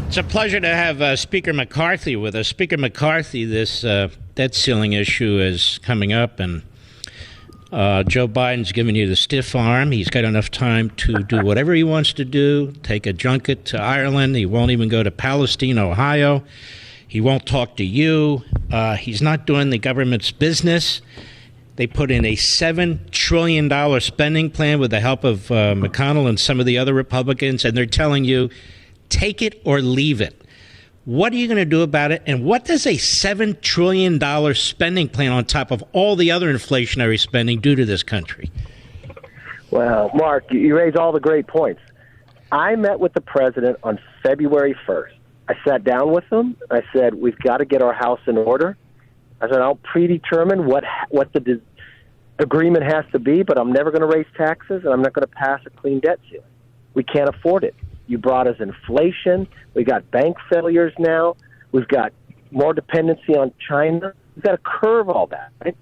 It's a pleasure to have Speaker McCarthy with us. Speaker McCarthy, this debt ceiling issue is coming up, and Joe Biden's giving you the stiff arm. He's got enough time to do whatever he wants to do, take a junket to Ireland. He won't even go to Palestine, Ohio. He won't talk to you. He's not doing the government's business. They put in a $7 trillion spending plan with the help of McConnell and some of the other Republicans, and they're telling you, take it or leave it. What are you going to do about it? And what does a $7 trillion spending plan on top of all the other inflationary spending do to this country? Well, Mark, you raise all the great points. I met with the president on February 1st. I sat down with him. I said, we've got to get our house in order. I said, I'll predetermine what the agreement has to be, but I'm never going to raise taxes, and I'm not going to pass a clean debt ceiling. We can't afford it. You brought us inflation. We got bank failures now. We've got more dependency on China. We've got to curb all that, right?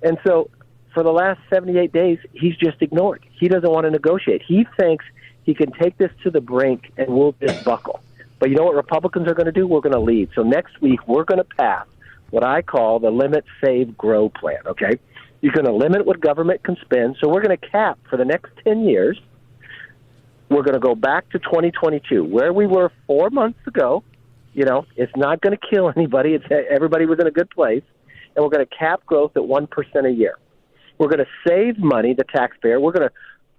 And so for the last 78 days, he's just ignored. He doesn't want to negotiate. He thinks he can take this to the brink and we'll just buckle. But you know what Republicans are going to do? We're going to lead. So next week, we're going to pass what I call the Limit, Save, Grow plan, okay? You're going to limit what government can spend. So we're going to cap for the next 10 years. We're going to go back to 2022, where we were 4 months ago. You know, it's not going to kill anybody. Everybody was in a good place. And we're going to cap growth at 1% a year. We're going to save money, the taxpayer. We're going to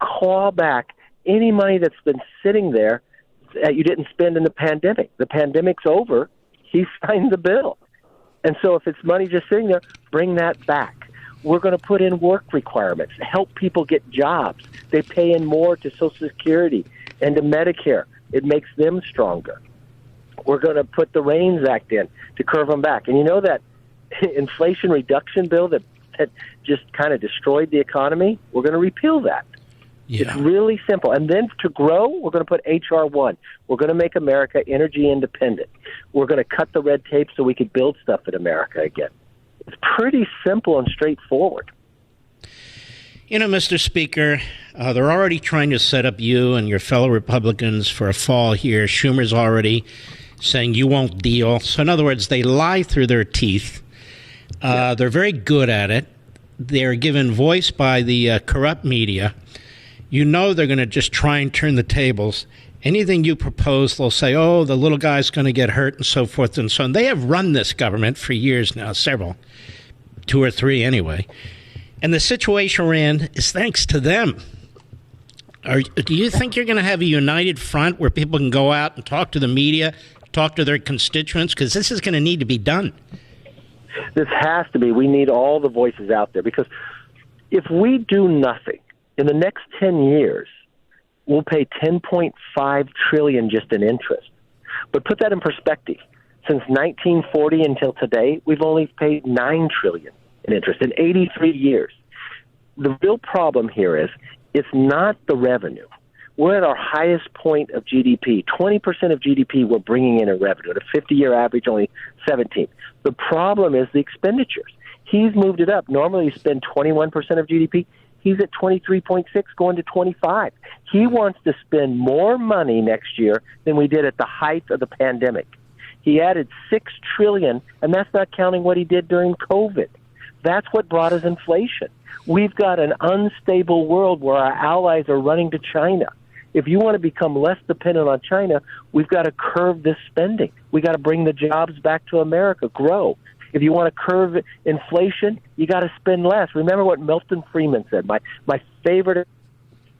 call back any money that's been sitting there that you didn't spend in the pandemic. The pandemic's over. He signed the bill. And so if it's money just sitting there, bring that back. We're going to put in work requirements, help people get jobs. They pay in more to Social Security and to Medicare. It makes them stronger. We're going to put the REINS Act in to curve them back. And you know that Inflation Reduction Bill that just kind of destroyed the economy? We're going to repeal that. Yeah. It's really simple. And then to grow, we're going to put H.R. 1. We're going to make America energy independent. We're going to cut the red tape so we could build stuff in America again. It's pretty simple and straightforward. You know, Mr. Speaker, they're already trying to set up you and your fellow Republicans for a fall here. Schumer's already saying you won't deal. So in other words, they lie through their teeth. They're very good at it. They're given voice by the corrupt media. You know they're going to just try and turn the tables. Anything you propose, they'll say, oh, the little guy's going to get hurt and so forth and so on. They have run this government for years now, several, 2 or 3 anyway. And the situation we're in is thanks to them. Do you think you're going to have a united front where people can go out and talk to the media, talk to their constituents? Because this is going to need to be done. This has to be. We need all the voices out there. Because if we do nothing, in the next 10 years, we'll pay $10.5 trillion just in interest. But put that in perspective. Since 1940 until today, we've only paid $9 trillion in interest in 83 years. The real problem here is it's not the revenue. We're at our highest point of GDP. 20% of GDP we're bringing in revenue. At a 50-year average, only 17. The problem is the expenditures. He's moved it up. Normally you spend 21% of GDP. He's at 23.6, going to 25. He wants to spend more money next year than we did at the height of the pandemic. He added $6 trillion, and that's not counting what he did during COVID. That's what brought us inflation. We've got an unstable world where our allies are running to China. If you want to become less dependent on China, we've got to curb this spending. We've got to bring the jobs back to America, grow. If you want to curb inflation, you got to spend less. Remember what Milton Friedman said. My favorite,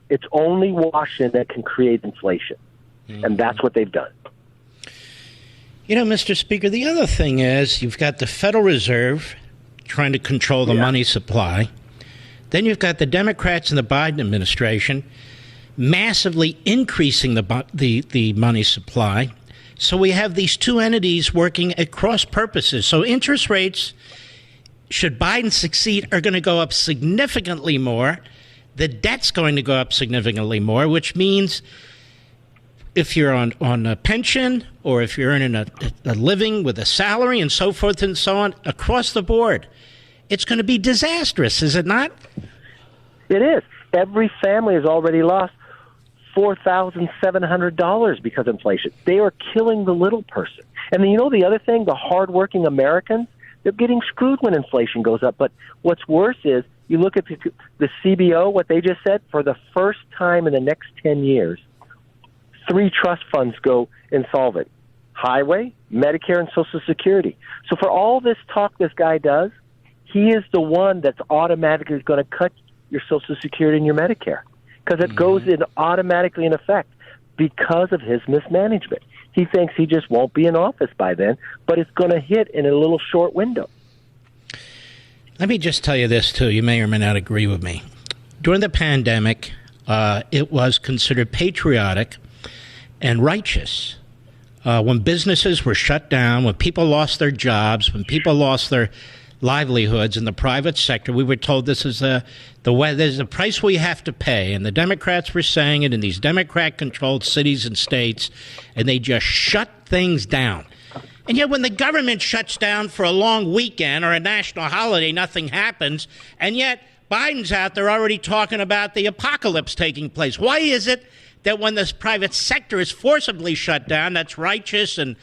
it's only Washington that can create inflation. Mm-hmm. And that's what they've done. You know, Mr. Speaker, the other thing is you've got the Federal Reserve trying to control the money supply. Then you've got the Democrats and the Biden administration massively increasing the money supply. So we have these two entities working at cross purposes. So interest rates, should Biden succeed, are going to go up significantly more. The debt's going to go up significantly more, which means if you're on a pension or if you're earning a living with a salary and so forth and so on, across the board, it's going to be disastrous, is it not? It is. Every family has already lost $4,700 because of inflation. They are killing the little person. And then, the other thing, the hardworking Americans, they're getting screwed when inflation goes up. But what's worse is you look at the CBO, what they just said, for the first time in the next 10 years, 3 trust funds go insolvent: Highway, Medicare, and Social Security. So for all this talk this guy does, he is the one that's automatically going to cut your Social Security and your Medicare, because it goes in automatically in effect because of his mismanagement. He thinks he just won't be in office by then, but it's going to hit in a little short window. Let me just tell you this, too. You may or may not agree with me. During the pandemic, it was considered patriotic and righteous. When businesses were shut down, when people lost their jobs, when people lost their livelihoods in the private sector, we were told this is the way, there's a price we have to pay. And the Democrats were saying it in these Democrat-controlled cities and states, and they just shut things down. And yet when the government shuts down for a long weekend or a national holiday, nothing happens. And yet Biden's out there already talking about the apocalypse taking place. Why is it that when this private sector is forcibly shut down, that's righteous and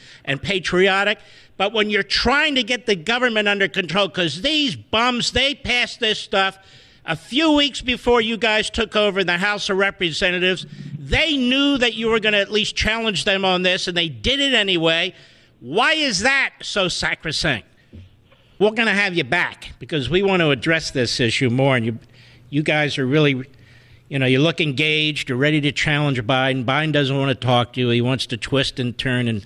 patriotic, but when you're trying to get the government under control, because these bums, they passed this stuff a few weeks before you guys took over in the House of Representatives, they knew that you were going to at least challenge them on this, and they did it anyway. Why is that so sacrosanct? We're going to have you back because we want to address this issue more, and you guys are really, you look engaged, you're ready to challenge Biden. Biden doesn't want to talk to you. He wants to twist and turn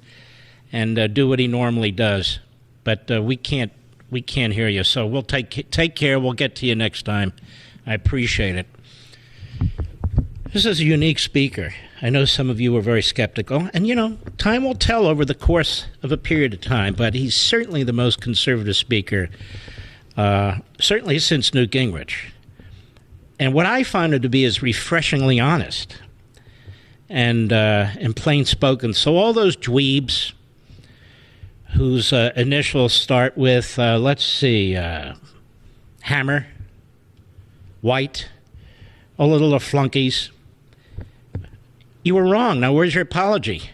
and do what he normally does. But we can't hear you. So we'll take care. We'll get to you next time. I appreciate it. This is a unique speaker. I know some of you were very skeptical. And, time will tell over the course of a period of time. But he's certainly the most conservative speaker, certainly since Newt Gingrich. And what I find him to be is refreshingly honest and plain spoken. So all those dweebs whose initials start with, Hammer, White, all the little flunkies, you were wrong. Now, where's your apology?